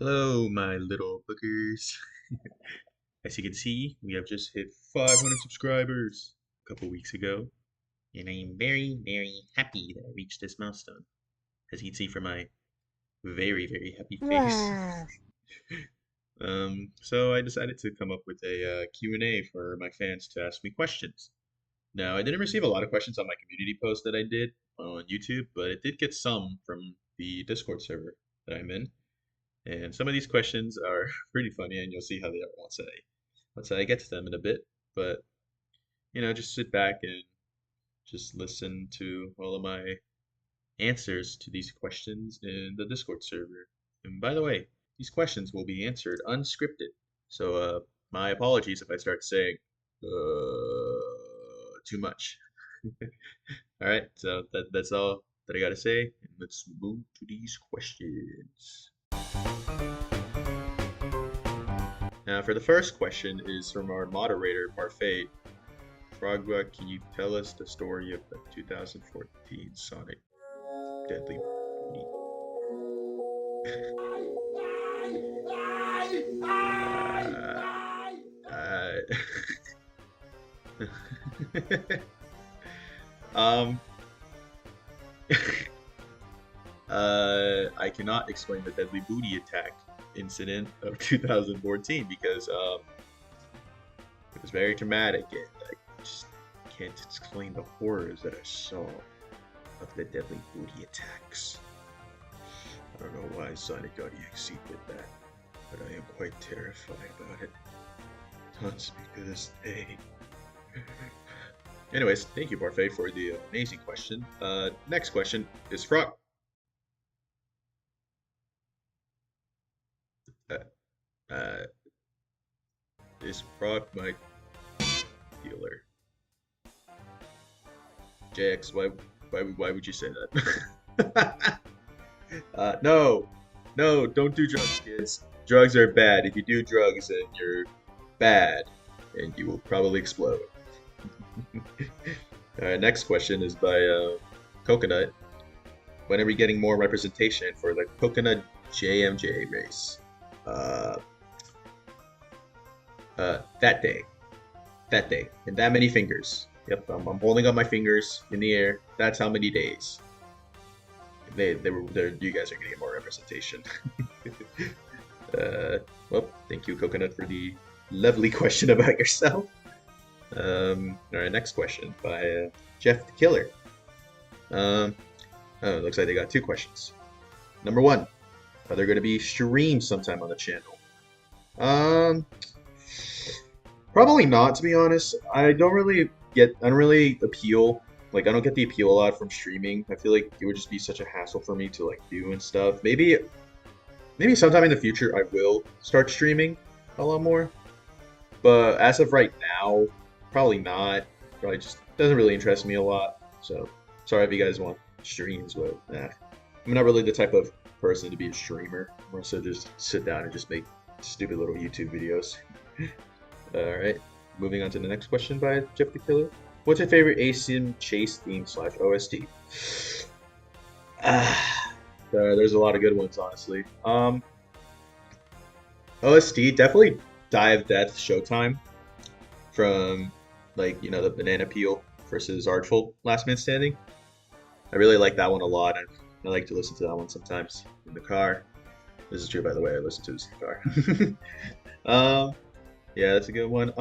Hello, my little bookers. As you can see, we have just hit 500 subscribers a couple weeks ago, and I am very, very happy that I reached this milestone. As you can see from my very, very happy face. Wow. So I decided to come up with a Q&A for my fans to ask me questions. Now, I didn't receive a lot of questions on my community post that I did on YouTube, but it did get some from the Discord server that I'm in. And some of these questions are pretty funny, and you'll see how they are once I get to them in a bit. But just sit back and just listen to all of my answers to these questions in the Discord server. And by the way, these questions will be answered unscripted. So my apologies if I start saying too much. All right, so that's all that I gotta say. And let's move to these questions. Now, for the first question is from our moderator, Parfait. Frogwa, can you tell us the story of the 2014 Sonic Deadly Booty? uh, uh, um, I cannot explain the Deadly Booty attack incident of 2014 because it was very traumatic and I just can't explain the horrors that I saw of the Deadly Booty attacks. I don't know why Sonic EXE did that, but I am quite terrified about it. Haunts me to this day. Anyways, thank you, Parfait, for the amazing question. Next question is Frog. Uh, uh, is Frog my dealer? JX, why would you say that? No, no, don't do drugs, kids. Drugs are bad. If you do drugs, then you're bad, and you will probably explode. Alright, next question is by Coconut. When are we getting more representation for the Coconut JMJ race? That day. That day. And that many fingers. Yep, I'm holding up my fingers in the air. That's how many days. You guys are gonna get more representation. Well, thank you, Coconut, for the lovely question about yourself. Alright, next question by Jeff the Killer. Oh, it looks like they got two questions. Number one, are there going to be streams sometime on the channel? Probably not, to be honest. I don't really appeal. Like, I don't get the appeal a lot from streaming. I feel like it would just be such a hassle for me to like do and stuff. Maybe sometime in the future I will start streaming a lot more. But as of right now, probably not. Probably just doesn't really interest me a lot. So sorry if you guys want streams, but I'm not really the type of person to be a streamer. More so just sit down and just make stupid little YouTube videos. Alright, moving on to the next question by Jeff the Killer. What's your favorite ASIM chase theme / OST? There's a lot of good ones, honestly. OST, definitely Dive Death Showtime from, like, the Banana Peel versus Artful Last Man Standing. I really like that one a lot. I like to listen to that one sometimes in the car. This is true, by the way. I listen to this in the car. Yeah, that's a good one.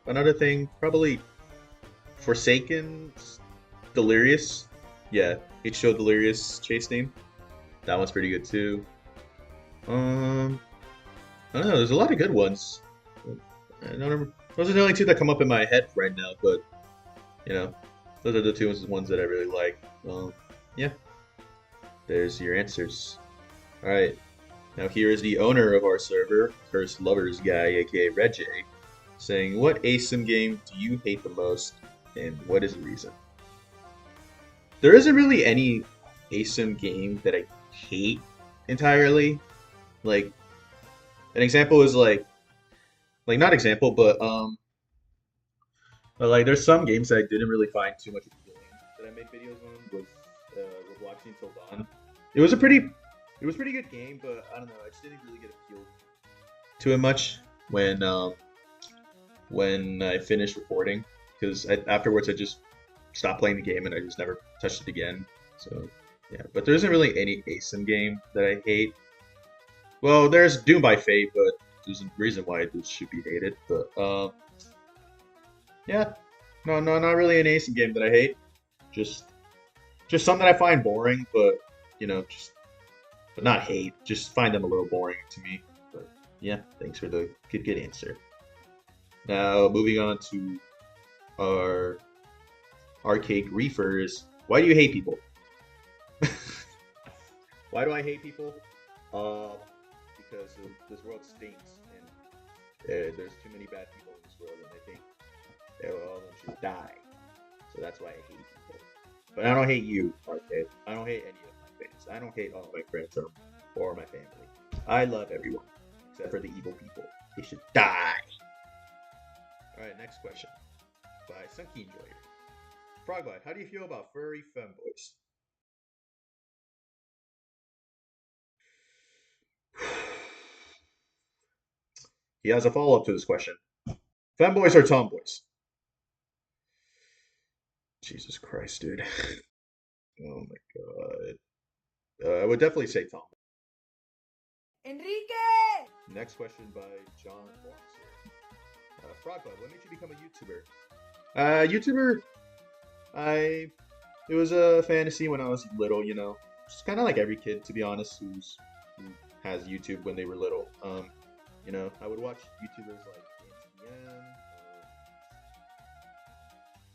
Another thing, probably Forsaken Delirious. Yeah, H2O Delirious chase name. That one's pretty good too. I don't know. There's a lot of good ones. I don't remember. Those are the only two that come up in my head right now. But you know, those are the two ones that I really like. Yeah. There's your answers. All right. Now here is the owner of our server, First Lovers Guy, aka Red J, saying, "What ASIM game do you hate the most, and what is the reason?" There isn't really any ASIM game that I hate entirely. Like an example is like not example, but like there's some games that I didn't really find too much appealing that I made videos on was Roblox Until Dawn. It was a pretty It was a pretty good game, but I don't know. I just didn't really get appealed to it much when I finished recording, because afterwards I just stopped playing the game and I just never touched it again. So yeah, but there isn't really any ASIM game that I hate. Well, there's Doom by Fate, but there's a reason why it should be hated. But yeah, no, not really an ASIM game that I hate. Just some that I find boring, but but not hate. Just find them a little boring to me. But yeah, thanks for the good answer. Now moving on to our arcade griefers. Why do you hate people? Why do I hate people? Because this world stinks, and there's too many bad people in this world, and I think all of them should die. So that's why I hate people. But I don't hate you, Arcade. I don't hate any of my fans. I don't hate all of my friends or my family. I love everyone, except for the evil people. They should die. Alright, next question. By Sunky Enjoyer. Frogbite, how do you feel about furry femboys? He has a follow-up to this question. Femboys or tomboys? Jesus Christ, dude. Oh my god. I would definitely say tomboy. Enrique! Next question by John Boxer. Frogbite, what made you become a YouTuber? YouTuber? It was a fantasy when I was little, Just kind of like every kid, to be honest, who has YouTube when they were little. I would watch YouTubers like DanceTM.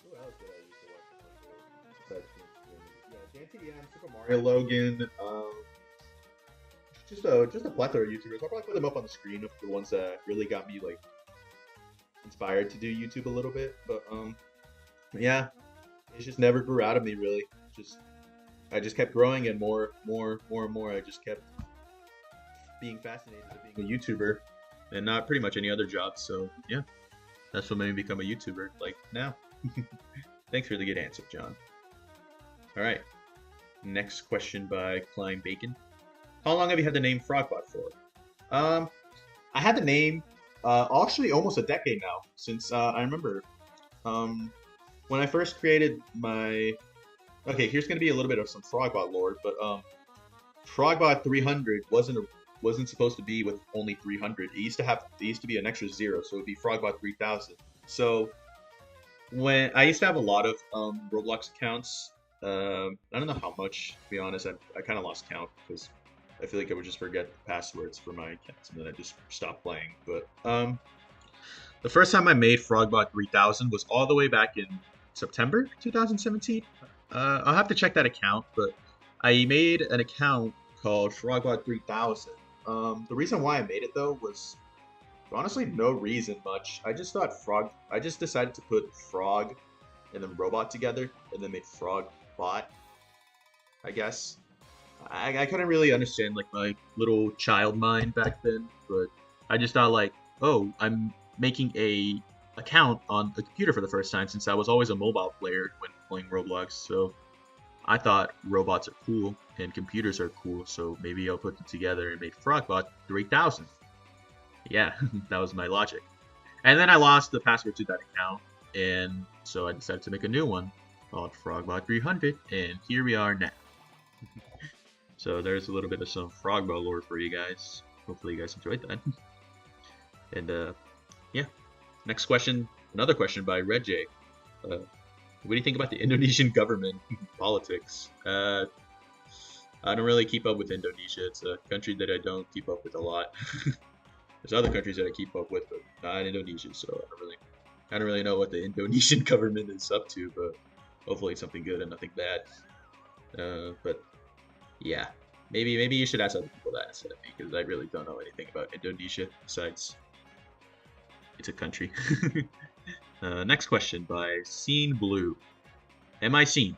Who else did I used to watch? Besides DanceTM? Yeah, DanceTM, Super Mario Logan. Just a plethora of YouTubers. I'll probably put them up on the screen of the ones that really got me like inspired to do YouTube a little bit. But yeah, it just never grew out of me really. I just kept growing, and more and more. I just kept being fascinated with being a YouTuber, and not pretty much any other job. So yeah, that's what made me become a YouTuber. Like now. Thanks for the good answer, John. All right. Next question by Klein Bacon. How long have you had the name Frogbot for? I had the name actually almost a decade now, since I remember when I first created my. Okay, here's gonna be a little bit of some Frogbot lore, but Frogbot 300 wasn't supposed to be with only 300. It used to be an extra 0, so it'd be Frogbot 3000. So when I used to have a lot of Roblox accounts, I don't know how much, to be honest. I kind of lost count because I feel like I would just forget the passwords for my accounts, and then I just stopped playing. But the first time I made Frogbot 3000 was all the way back in September 2017. I'll have to check that account, but I made an account called Frogbot 3000. The reason why I made it though was honestly no reason much. I just decided to put frog and then robot together, and then made Frogbot, I guess. I couldn't really understand like my little child mind back then, but I just thought like, oh, I'm making a account on the computer for the first time, since I was always a mobile player when playing Roblox. So I thought robots are cool and computers are cool, so maybe I'll put them together and make Frogbot 3000. Yeah, that was my logic. And then I lost the password to that account, and so I decided to make a new one called Frogbot 300, and here we are now. So there's a little bit of some Frogbot lore for you guys. Hopefully you guys enjoyed that. And yeah, next question, another question by Red J. What do you think about the Indonesian government politics? I don't really keep up with Indonesia. It's a country that I don't keep up with a lot. There's other countries that I keep up with, but not Indonesia. So I don't really know what the Indonesian government is up to. But hopefully it's something good and nothing bad. But yeah, maybe you should ask other people that instead of me, because I really don't know anything about Indonesia besides it's a country. Next question by Scene Blue. Am I seen?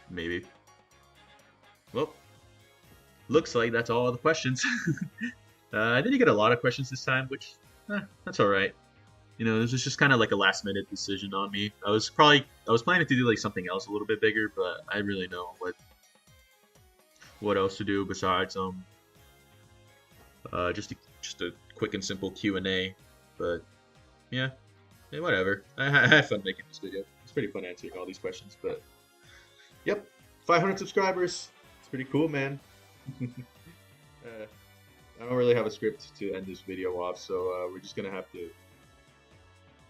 Maybe. Well, looks like that's all the questions. I didn't get a lot of questions this time, which that's all right. This was just kind of like a last minute decision on me. I was planning to do like something else a little bit bigger, but I really know what what else to do besides just a quick and simple Q&A. But yeah, whatever. I had fun making this video. It's pretty fun answering all these questions. But yep, 500 subscribers. It's pretty cool, man. I don't really have a script to end this video off, so we're just gonna have to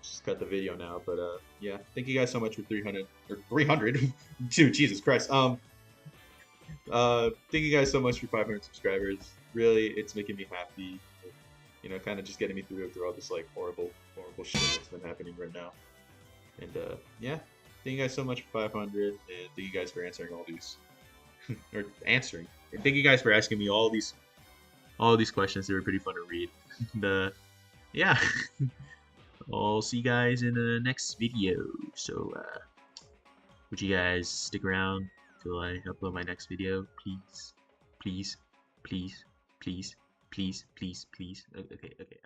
just cut the video now. But yeah, thank you guys so much for 300 or 300. Dude, Jesus Christ. Thank you guys so much for 500 subscribers. Really, it's making me happy. You know, kind of just getting me through all this like horrible shit that's been happening right now. And yeah, thank you guys so much for 500, and thank you guys for answering all these, or answering. And thank you guys for asking me all these questions. They were pretty fun to read. And yeah, I'll see you guys in the next video. So would you guys stick around till I upload my next video, please, please, please, please, please, please, please. Okay, okay.